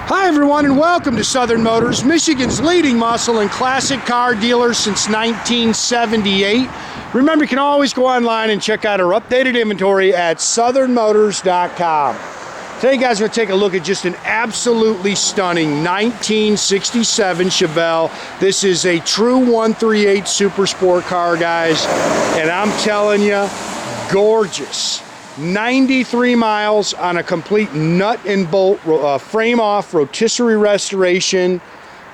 Hi everyone and welcome to Southern Motors, Michigan's leading muscle and classic car dealer since 1978. Remember, you can always go online and check out our updated inventory at southernmotors.com. Today guys, we're going to take a look at just an absolutely stunning 1967 Chevelle. This is a true 138 super sport car, guys, and I'm telling you, gorgeous. 93 miles on a complete nut and bolt frame off rotisserie restoration,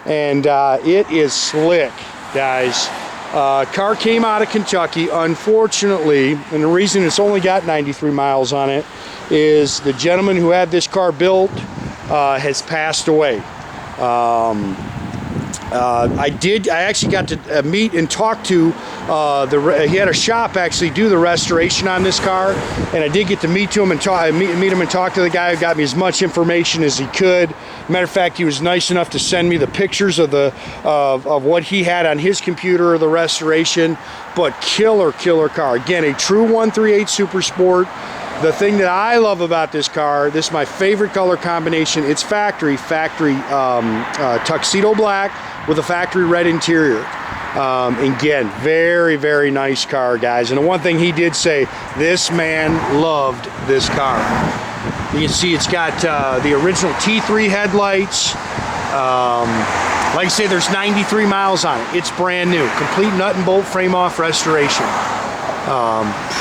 and it is slick, guys. Car came out of Kentucky. Unfortunately, and the reason it's only got 93 miles on it is the gentleman who had this car built has passed away. I actually got to meet and talk to he had a shop actually do the restoration on this car, and I did get to meet him and talk to the guy who got me as much information as he could. Matter of fact, he was nice enough to send me the pictures of of what he had on his computer of the restoration. But killer car. Again, a true 138 Super Sport. The thing that I love about this car, this is my favorite color combination. It's factory tuxedo black with a factory red interior. Again, very nice car, guys. And the one thing he did say, this man loved this car. You can see it's got the original T3 headlights. Like I say, there's 93 miles on it. It's brand new, complete nut and bolt frame off restoration.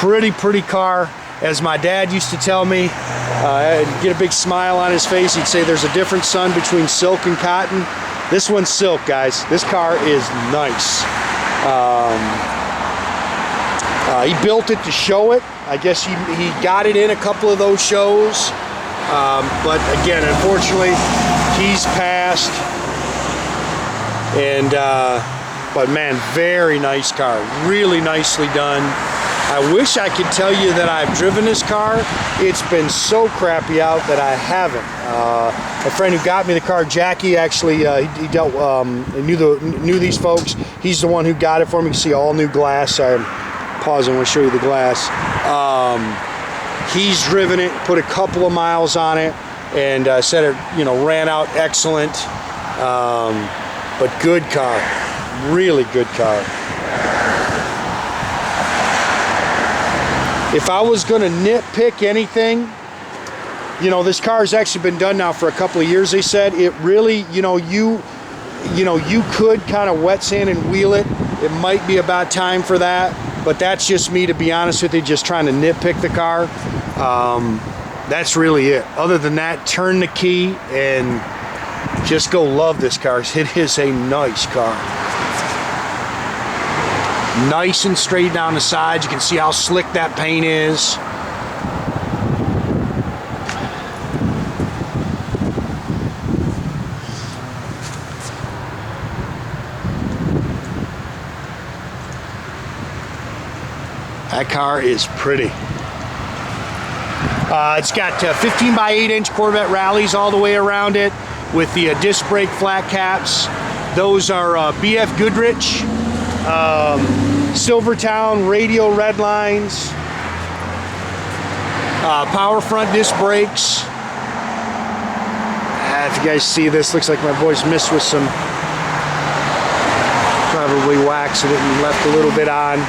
Pretty car. As my dad used to tell me, get a big smile on his face, he'd say there's a difference, son, between silk and cotton. This one's silk, guys. This car is nice. He built it to show it. I guess he got it in a couple of those shows. But again, unfortunately, he's passed. And but man, very nice car. Really nicely done. I wish I could tell you that I've driven this car. It's been so crappy out that I haven't. A friend who got me the car, Jackie, actually he dealt knew these folks. He's the one who got it for me. You can see all new glass. I'm pausing. I want to show you the glass. He's driven it, put a couple of miles on it, and said it ran out excellent. But good car, really good car. If I was going to nitpick anything, this car has actually been done now for a couple of years. They said it really, you could kind of wet sand and wheel it. It might be about time for that, but that's just me, to be honest with you, just trying to nitpick the car. That's really it. Other than that, turn the key and just go love this car. It is a nice car. Nice and straight down the sides. You can see how slick that paint is. That car is pretty. It's got 15 by 8 inch Corvette rallies all the way around it with the disc brake flat caps. Those are BF Goodrich Silvertown radial red lines, power front disc brakes. If you guys see this, looks like my boy's missed with some, probably waxed it and left a little bit on.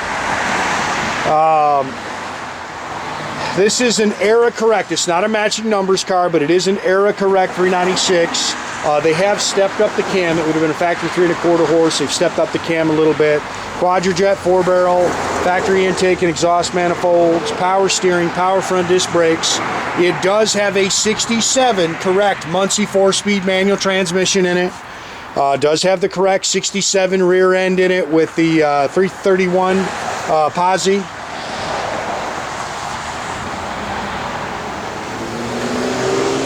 This is an era correct. It's not a matching numbers car, but it is an era correct 396. They have stepped up the cam. It would have been a factory 3 1/4 horse. They've stepped up the cam a little bit. Quadrajet 4-barrel, factory intake and exhaust manifolds, power steering, power front disc brakes. It does have a 67 correct Muncie 4-speed manual transmission in it. Does have the correct 67 rear end in it with the 331 posi.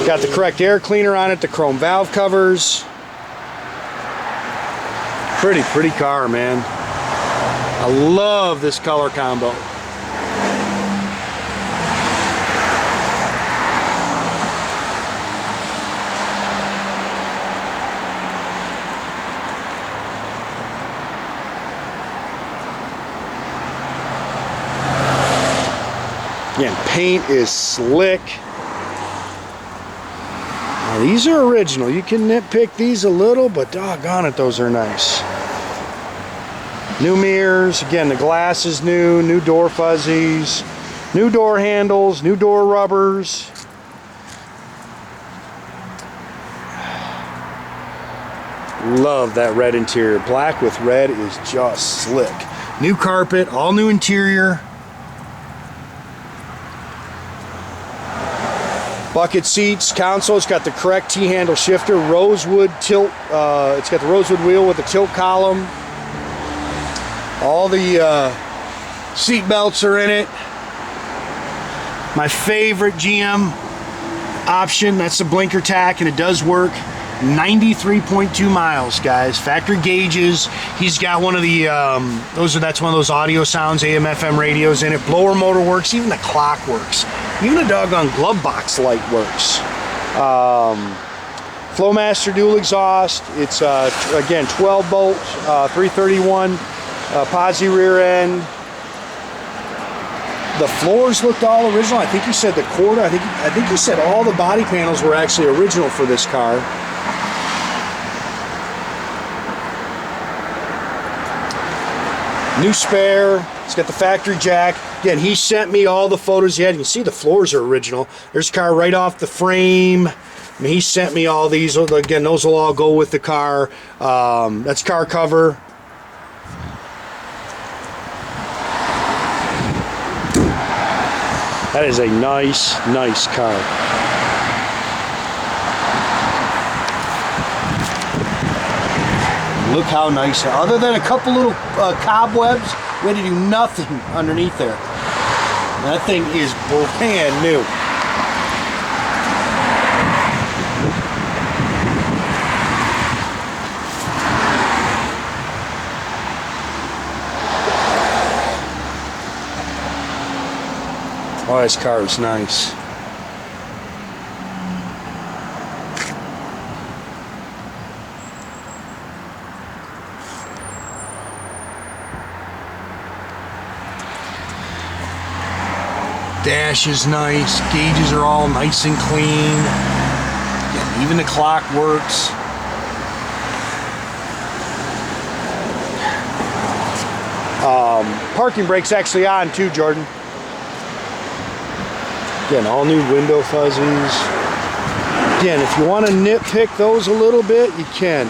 Got the correct air cleaner on it, the chrome valve covers. Pretty car, man. I love this color combo. Again, paint is slick. Now, these are original. You can nitpick these a little, but doggone it, those are nice. New mirrors. Again, the glass is new. New door fuzzies. New door handles. New door rubbers. Love that red interior. Black with red is just slick. New carpet. All new interior. Bucket seats, console, it's got the correct T-handle shifter, Rosewood tilt, it's got the Rosewood wheel with the tilt column. All the seat belts are in it. My favorite GM option, that's the blinker tach, and it does work. 93.2 miles, guys. Factory gauges. He's got one of the that's one of those Audiosouns AM FM radios in it. Blower motor works. Even the clock works. Even the doggone glove box light works. Flowmaster dual exhaust. It's again 12 bolt 331 posi rear end. The floors looked all original. I think you said the quarter. I think you said all the body panels were actually original for this car. New spare. It's got the factory jack. Again, he sent me all the photos he had. You can see the floors are original. There's a car right off the frame. And he sent me all these. Again, those will all go with the car. That's car cover. That is a nice, nice car. Look how nice. Other than a couple little cobwebs, we had to do nothing underneath there. That thing is brand new. Oh, this car is nice. Dash is nice. Gauges are all nice and clean. Yeah, even the clock works. Parking brake's actually on too, Jordan. Again, all new window fuzzies. Again, if you want to nitpick those a little bit, you can.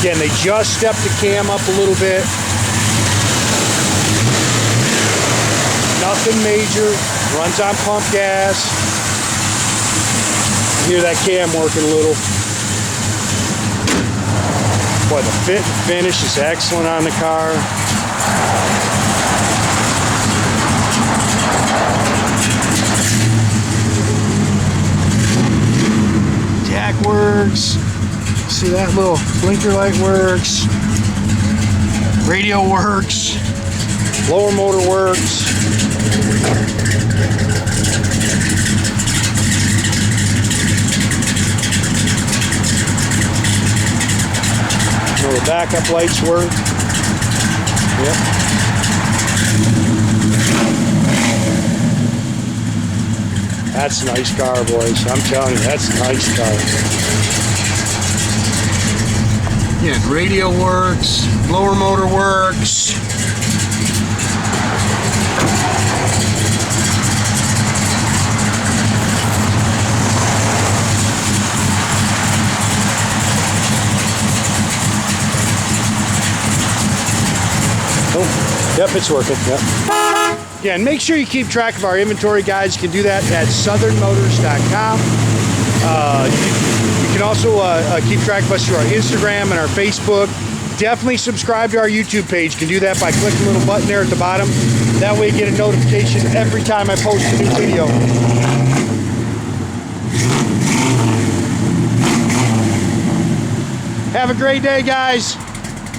Again, they just stepped the cam up a little bit. Nothing major. Runs on pump gas. You hear that cam working a little. Boy, the fit and finish is excellent on the car. Jack works. See that little blinker light works. Radio works. Blower motor works. The backup lights work. Yep. That's a nice car, boys. I'm telling you, that's a nice car. Yeah, radio works. Blower motor works. Oh, yep, it's working. Yep. Again, make sure you keep track of our inventory, guys. You can do that at southernmotors.com. You can also keep track of us through our Instagram and our Facebook. Definitely subscribe to our YouTube page. You can do that by clicking the little button there at the bottom. That way you get a notification every time I post a new video. Have a great day, guys.